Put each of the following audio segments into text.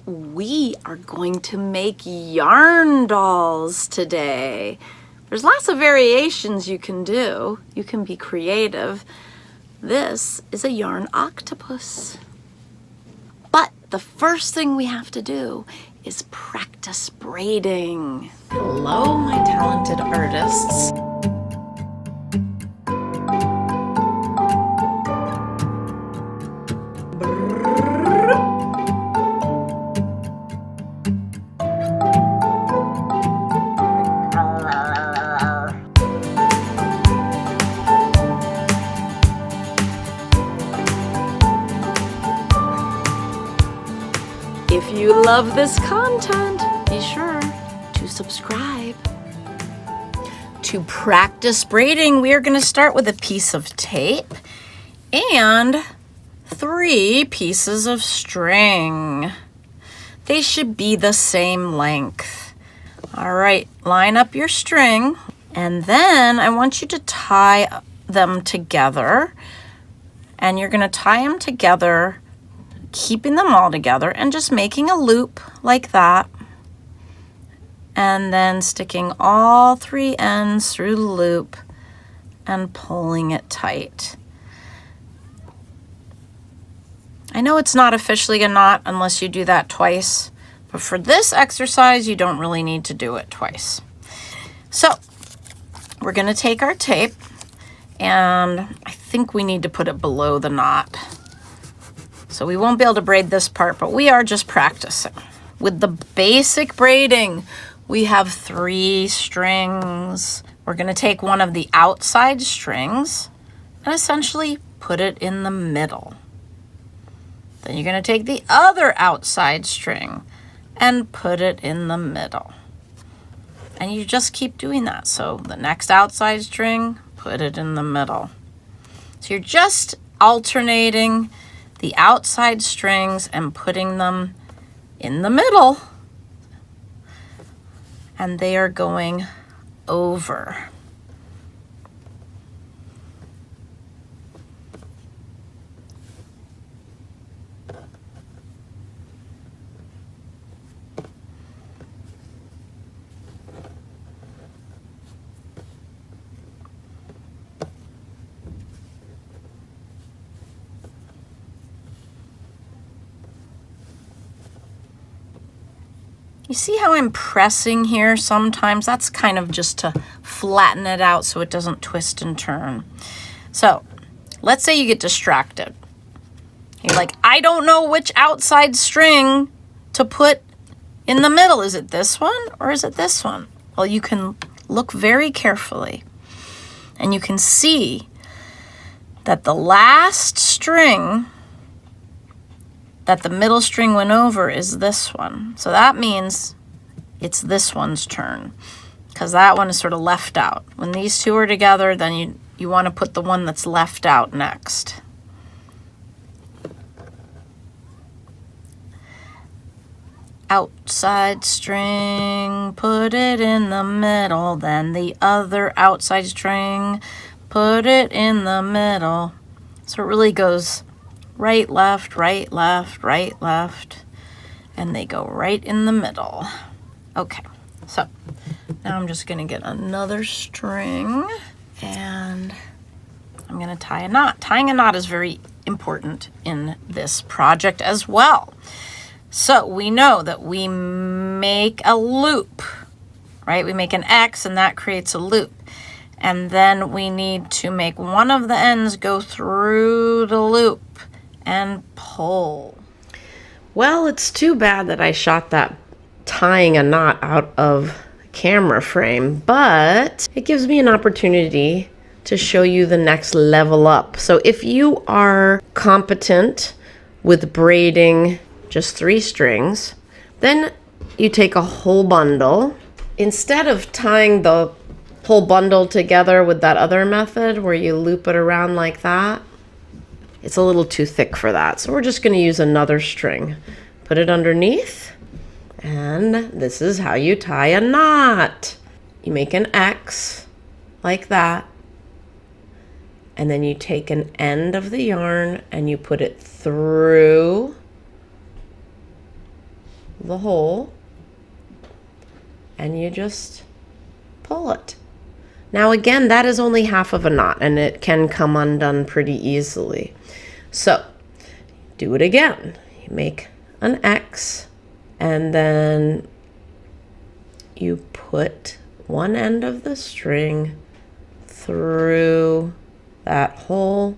we are going to make yarn dolls today. There's lots of variations you can do. You can be creative. This is a yarn octopus. But the first thing we have to do is practice braiding. Hello, my talented artists. If you love this content, be sure to subscribe. To practice braiding, we are going to start with a piece of tape and 3 pieces of string. They should be the same length. All right, line up your string, and then I want you to tie them together. And you're going to tie them together, keeping them all together and just making a loop like that. And then sticking all 3 ends through the loop and pulling it tight. I know it's not officially a knot unless you do that twice, but for this exercise, you don't really need to do it twice. So we're going to take our tape, and I think we need to put it below the knot. So we won't be able to braid this part, but we are just practicing. With the basic braiding, we have 3 strings. We're going to take one of the outside strings and essentially put it in the middle. Then you're going to take the other outside string and put it in the middle. And you just keep doing that. So the next outside string, put it in the middle. So you're just alternating the outside strings and putting them in the middle. And they are going over. You see how I'm pressing here sometimes? That's kind of just to flatten it out so it doesn't twist and turn. So let's say you get distracted. You're like, I don't know which outside string to put in the middle. Is it this one or is it this one? Well, you can look very carefully and you can see that the last string that the middle string went over is this one. So that means it's this one's turn because that one is sort of left out. When these 2 are together, then you want to put the one that's left out next. Outside string, put it in the middle, then the other outside string, put it in the middle. So it really goes right, left, right, left, right, left, and they go right in the middle. Okay, so now I'm just gonna get another string and I'm gonna tie a knot. Tying a knot is very important in this project as well. So we know that we make a loop, right? We make an X and that creates a loop. And then we need to make one of the ends go through the loop and pull. Well, it's too bad that I shot that tying a knot out of camera frame, but it gives me an opportunity to show you the next level up. So if you are competent with braiding just 3 strings, then you take a whole bundle. Instead of tying the whole bundle together with that other method where you loop it around like that, it's a little too thick for that. So we're just going to use another string. Put it underneath, and this is how you tie a knot. You make an X like that, and then you take an end of the yarn and you put it through the hole and you just pull it. Now again, that is only half of a knot and it can come undone pretty easily. So do it again. You make an X and then you put one end of the string through that hole,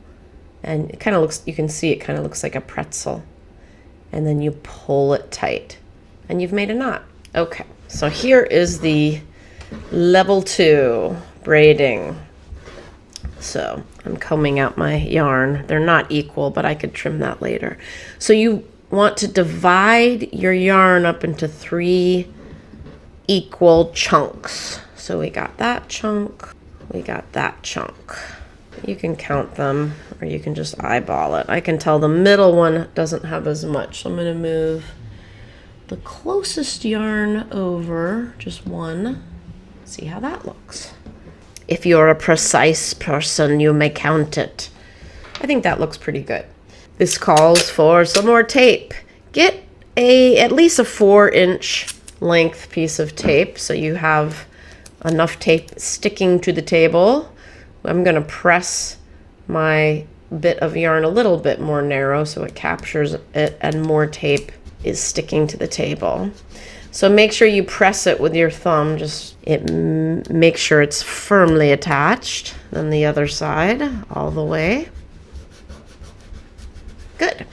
and it kind of looks, you can see it kind of looks like a pretzel, and then you pull it tight and you've made a knot. Okay, so here is the level 2 braiding. So I'm combing out my yarn. They're not equal, but I could trim that later. So you want to divide your yarn up into 3 equal chunks. So we got that chunk, we got that chunk. You can count them or you can just eyeball it. I can tell the middle one doesn't have as much. So I'm going to move the closest yarn over, just one. See how that looks. If you're a precise person, you may count it. I think that looks pretty good. This calls for some more tape. Get at least a 4-inch length piece of tape so you have enough tape sticking to the table. I'm going to press my bit of yarn a little bit more narrow so it captures it and more tape is sticking to the table. So make sure you press it with your thumb, just make sure it's firmly attached. Then the other side, all the way. Good.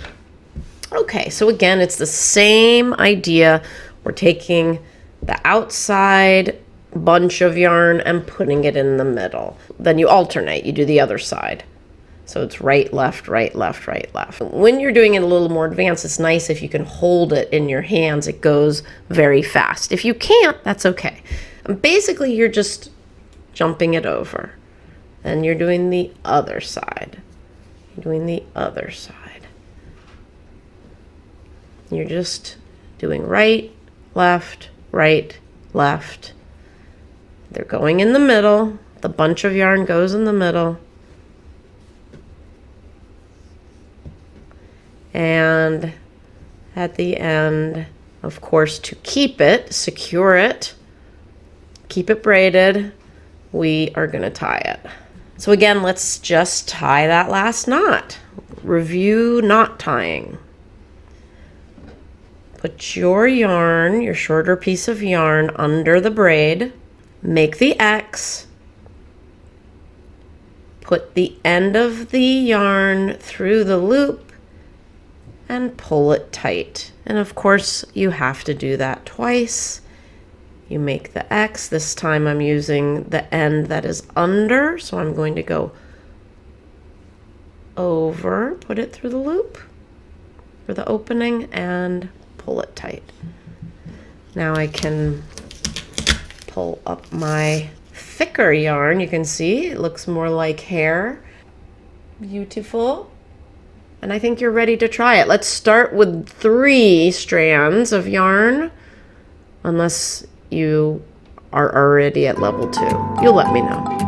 Okay, so again, it's the same idea. We're taking the outside bunch of yarn and putting it in the middle. Then you alternate, you do the other side. So it's right, left, right, left, right, left. When you're doing it a little more advanced, it's nice if you can hold it in your hands. It goes very fast. If you can't, that's okay. And basically, you're just jumping it over. Then you're doing the other side. You're doing the other side. You're just doing right, left, right, left. They're going in the middle. The bunch of yarn goes in the middle. And at the end, of course, to keep it, secure it, keep it braided, we are going to tie it. So again, let's just tie that last knot. Review knot tying. Put your yarn, your shorter piece of yarn, under the braid. Make the X. Put the end of the yarn through the loop and pull it tight. And of course, you have to do that twice. You make the X. This time I'm using the end that is under, so I'm going to go over, put it through the loop, for the opening, and pull it tight. Now I can pull up my thicker yarn. You can see it looks more like hair. Beautiful. And I think you're ready to try it. Let's start with 3 strands of yarn, unless you are already at level 2. You'll let me know.